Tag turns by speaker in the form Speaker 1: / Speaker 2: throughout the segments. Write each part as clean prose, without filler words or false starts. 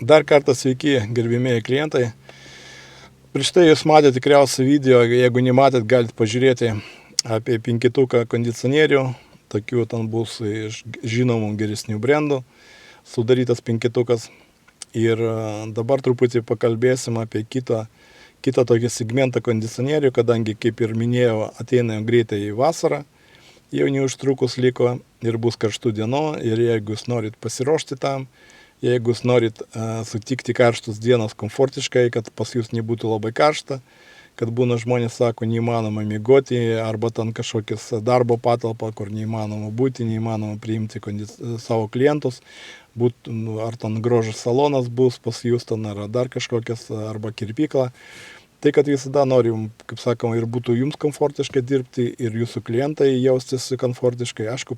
Speaker 1: Dar kartą sveiki, gerbimieji klientai. Prieš tai jūs matėte tikriausiai video, jeigu nematėt, galite pažiūrėti apie 5 kondicionierių. Tokių ten bus iš žinomų geresnių brandų sudarytas 5. Ir dabar truputį pakalbėsim apie kitą tokį segmentą kondicionierių, kadangi, kaip ir minėjau, ateina greitai į vasarą, jau neužtrukus liko ir bus karštų dienų. Ir jeigu jūs norit pasiruošti tam, jeigu jūs norit sutikti karštus dienas komfortiškai, kad pas jūs nebūtų labai karšta, kad būna žmonės sako, neįmanoma miegoti, arba ten kažkokias darbo patalpą, kur neįmanoma būti, neįmanoma priimti savo klientus, ar ten grožio salonas bus pas jūs, ten, ar dar kažkokias, arba kirpykla. Tai, kad visada norim, kaip sakoma, ir būtų jums komfortiškai dirbti, ir jūsų klientai jaustis komfortiškai, aišku,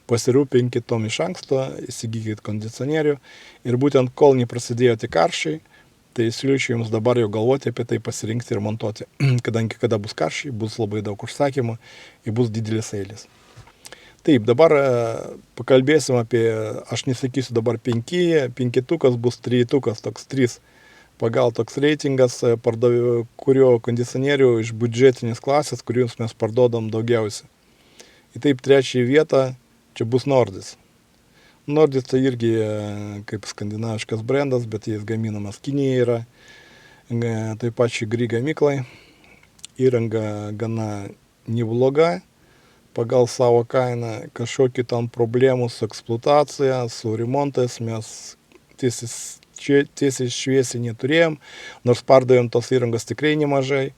Speaker 1: pasirūpinkit tom iš anksto, įsigykit kondicionierių. Ir būtent kol neprasidėjo tik karščiai, tai siūlyčiau jums dabar jau galvoti apie tai, pasirinkti ir montuoti. Kadangi kada bus karščiai, bus labai daug užsakymų ir bus didelis eilės. Taip, dabar pakalbėsim apie, aš nesakysiu dabar 5, 5 bus 3, toks 3. Pagal toks reitingas, kurio kondicionierių iš biudžetinės klasės, kuriuos mes parduodam daugiausiai. Ir taip, 3 vietą čia bus Nordis. Nordis tai irgi kaip skandinaviškas brandas, bet jis gaminamas Kinijoje yra. Taip pat Gry gamyklai. Įranga gana nebloga. Pagal savo kainą kažkokių tam problemų su eksploatacija, su remontais mes tiesiai šviesiai neturėjom, nors pardavėm tos įrangos tikrai nemažai,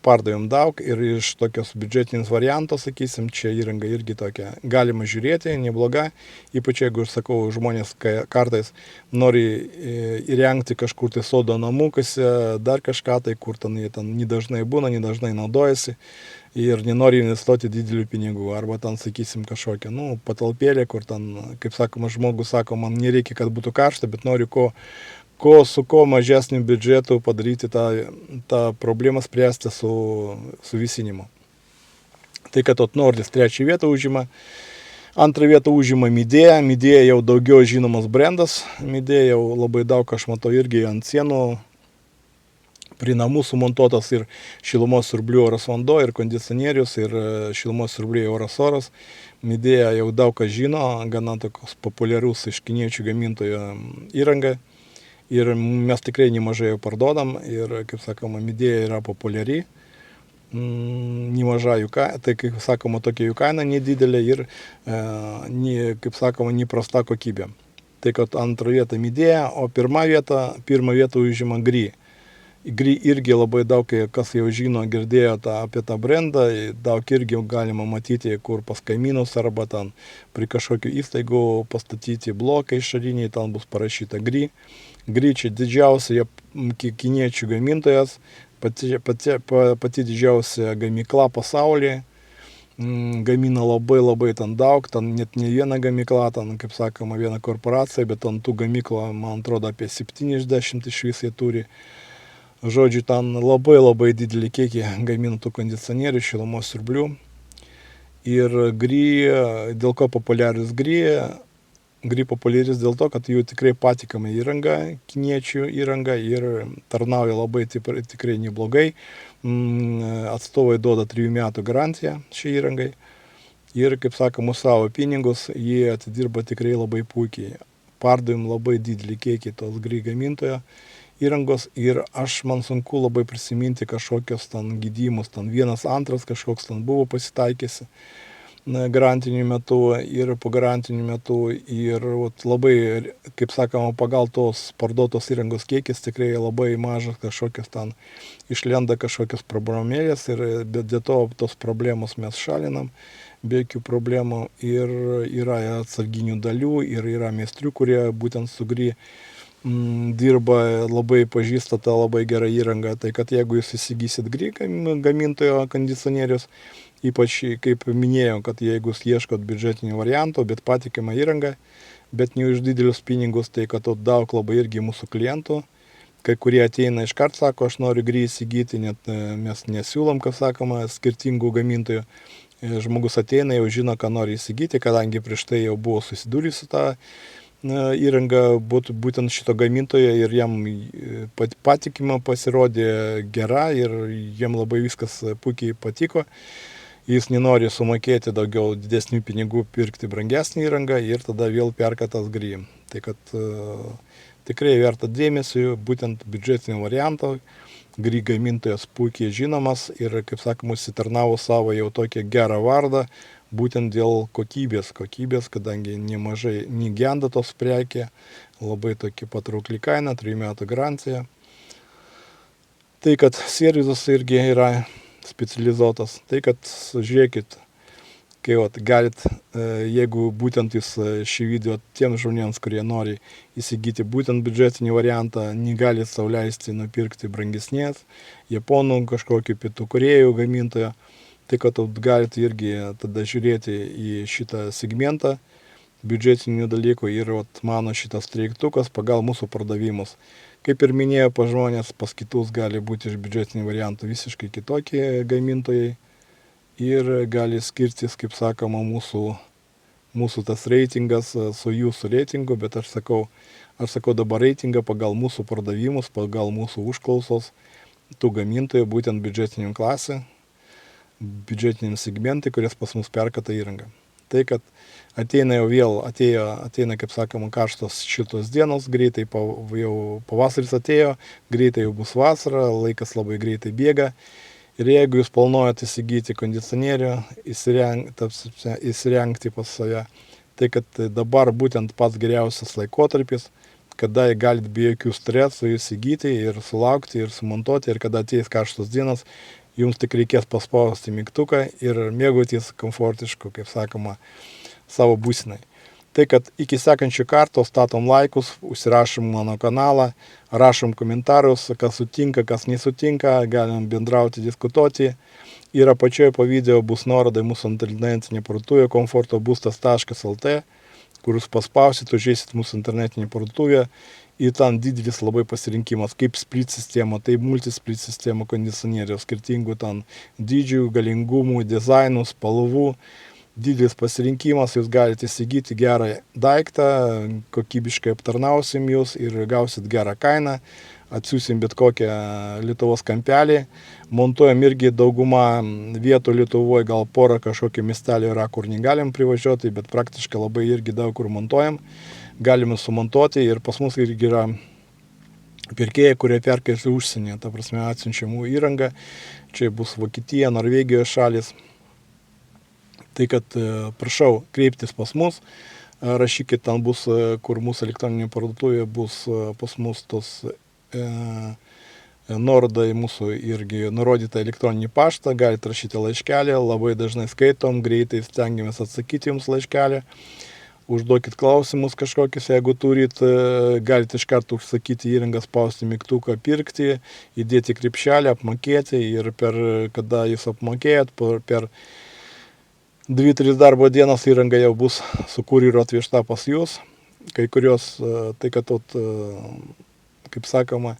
Speaker 1: pardavėm daug ir iš tokios biudžetinės variantos, sakysim, čia įranga irgi tokia galima žiūrėti, nebloga, ypač jeigu, sakau, žmonės kartais nori įrengti kažkur tai sodo namukuose, dar kažką tai, kur ten nedažnai būna, nedažnai naudojasi ir nenori investuoti didelių pinigų, arba ten, sakysim, kažkokią, patalpėlę, kur ten, kaip sakoma, žmogus sako, man nereikia, kad būtų karšta, bet noriu su kuo mažesniu biudžetu padaryti tą problemą spręsti su vėsinimu. Tai, kad Nordis 3 vietą užima. 2 vietą užima Midea. Midea jau daugiau žinomas brandas. Midea jau labai daug, aš matau, irgi ant sienų prie namų sumontuotas ir šilumos siurblių oras vanduo, ir kondicionierius, ir šilumos siurbliai oras. Midea jau daug kas žino, gana toks populiarus iš kiniečių gamintojo įranga. Ir mes tikrai nemažai jau parduodam ir, kaip sakoma, Midea yra populiari. Nemaža jų kaina, tai, kaip sakoma, tokia jų kaina nedidelė ir, kaip sakoma, neprasta kokybė. Tai, kad 2 vietą Midea, o 1 vietą užima Gry. Gry irgi labai daug, kas jau žino, girdėjo apie tą brandą, daug irgi galima matyti, kur pas kaimynus arba ten prie kažkokių įstaigų pastatyti blokai išoriniai, ten bus parašyta Gry. Gry čia didžiausia kiniečių gamintojas, pati didžiausia gamykla pasaulyje, gamina labai ten daug, ten net ne viena gamykla, ten, kaip sakoma, viena korporacija, bet ten tų gamyklų, man atrodo, apie 70 iš vis jie turi. Žodžiu, ten labai didelį kiekį gamintų kondicionierių, šilumos siurblių. Ir Gry, dėl ko populiarius Gry? Gry populiaris dėl to, kad jų tikrai patikama įranga, kiniečių įranga, ir tarnauja labai tikrai neblogai. Atstovai duoda 3 metų garantiją šiai įrangai. Ir, kaip sakoma, savo pinigus jie atidirba tikrai labai puikiai. Pardavim labai didelį kiekį tos Gry gamintojo įrangos ir man sunku labai prisiminti kažkokios ten gydymus, ten 1-2 kažkoks ten buvo pasitaikėsi garantiniu metu ir po garantiniu metu ir labai, kaip sakoma, pagal tos parduotos įrangos kiekis tikrai labai mažas, kažkokios ten išlenda kažkokios problemėlės ir dėl to tos problemos mes šalinam be jokių problemų ir yra atsarginių dalių ir yra meistrių, kurie būtent su Gry dirba, labai pažįsta tą labai gerą įrangą. Tai, kad jeigu jūs įsigysit Gry gamintojo kondicionierius, ypač, kaip minėjau, kad jeigu jūs ieškot biudžetinio varianto, bet patikimą įrangą, bet ne už didelius pinigus, tai kad daug labai irgi mūsų klientų, kai kurie ateina iškart, sako, aš noriu Gry įsigyti, net mes nesiūlom, kaip sakoma, skirtingų gamintojų. Žmogus ateina, jau žino, ką nori įsigyti, kadangi prieš tai jau buvo susidūręs su tą įranga būtų būtent šito gamintojo ir jam patikima pasirodė gera ir jam labai viskas puikiai patiko. Jis nenori sumokėti daugiau didesnių pinigų, pirkti brangesnį įrangą ir tada vėl perka tas GRI. Tai kad tikrai verta dėmesio, būtent biudžetinio varianto. GRI gamintojas puikiai žinomas ir, kaip sakoma, užsitarnavo savo jau tokią gerą vardą, būtent dėl kokybės, kadangi nemažai negenda tos prekė, labai tokia patraukli kaina, 3 metų garantija. Tai, kad servizas irgi yra specializuotas, tai, kad žiūrėkit, kai galit, jeigu būtent jūs šį video tiems žmonėms, kurie nori įsigyti būtent biudžetinį variantą, negali sau leisti nupirkti brangesnės, japonų kažkokį pietų korėjų gamintoją, tai kad galite irgi tada žiūrėti į šitą segmentą biudžetinių dalykų ir mano šitas treiktukas pagal mūsų pardavimus. Kaip ir minėjau, pas žmonės, pas kitus gali būti iš biudžetinių variantų visiškai kitokie gamintojai ir gali skirtis, kaip sakoma, mūsų tas reitingas su jūsų reitingu, bet aš sakau dabar reitingą pagal mūsų pardavimus, pagal mūsų užklausos tų gamintojų, būtent biudžetinių klasę, biudžetiniam segmentai, kuris pas mus perka tą įrangą. Tai, kad ateina jau vėl, ateina, kaip sakoma, karštos šitos dienos, greitai jau pavasaris atėjo, greitai jau bus vasara, laikas labai greitai bėga. Ir jeigu jūs planuojate įsigyti kondicionierių, įsirengti pas save, tai kad dabar būtent pats geriausias laikotarpis, kada galite be jokių stresų įsigyti ir sulaukti ir sumontuoti, ir kada ateis karštos dienos, jums tik reikės paspausti mygtuką ir mėgautis komfortišku, kaip sakoma, savo būsinai. Tai, kad iki sekančių kartų statom laikus, užsirašom mano kanalą, rašom komentarus, kas sutinka, kas nesutinka, galim bendrauti, diskutuoti. Ir apačioje po video bus nuoroda į mūsų internetinę parduotuvę komfortobustas.lt, kur jūs paspausit, užėsit mūsų internetinę parduotuvę. Ir ten didelis labai pasirinkimas, kaip split sistema, tai multisplit sistema kondicionieriaus, skirtingų ten dydžių, galingumų, dizainų, spalvų. Didelis pasirinkimas, jūs galite įsigyti gerą daiktą, kokybiškai aptarnausim jūs ir gausit gerą kainą, atsiūsim bet kokią Lietuvos kampelį, montuojam irgi daugumą vietų Lietuvoje, gal porą kažkokio miestelio yra, kur negalim privažiuoti, bet praktiškai labai irgi daug kur montuojam, galime sumontuoti ir pas mus irgi yra pirkėjai, kurie perka iš užsienio, ta prasme atsiunčiamų įrangą, čia bus Vokietija, Norvegijos šalis. Tai, kad prašau kreiptis pas mus, rašykit, ten bus, kur mūsų elektroninė parduotuvė bus pas mus tos nuoroda į mūsų irgi nurodytą elektroninį paštą, galite rašyti laiškelį, labai dažnai skaitom, greitai stengiamės atsakyti jums laiškelį, užduokit klausimus kažkokius, jeigu turit, galite iš karto užsakyti įrangą, spausti mygtuką, pirkti, įdėti krepšelį, apmokėti ir kada jūs apmokėjot, per 2-3 darbo dienos įranga jau bus su kurjeriu atvežta pas jūs. Kai kurios, tai kad, kaip sakoma,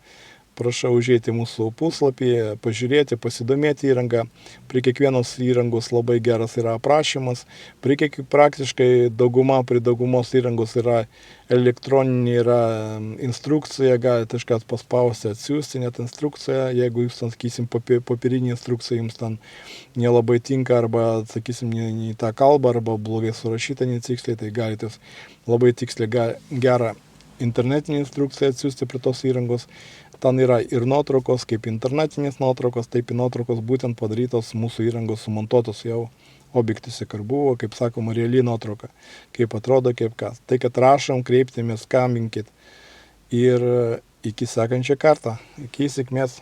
Speaker 1: prašau užėti mūsų puslapį, pažiūrėti, pasidomėti įrangą. Prie kiekvienos įrangos labai geras yra aprašymas. Praktiškai prie daugumos įrangos yra elektroninė, yra instrukcija, galite kažkas paspausti, atsiųsti net instrukciją. Jeigu jūs, sakysim, popierinė instrukcija jums ten nelabai tinka arba, sakysim, ne tą kalbą arba blogai surašyta netiksliai, tai galite labai tiksliai gerą internetinę instrukciją atsiųsti prie tos įrangos. Ten yra ir nuotraukos, kaip internetinės nuotraukos, taip ir nuotraukos būtent padarytos mūsų įrangos sumontuotos jau objektuose, kur buvo, kaip sakoma, reali nuotrauka, kaip atrodo, kaip kas. Tai, kad rašom, kreiptimės, skambinkit ir iki sekančią kartą. Iki sėkmės.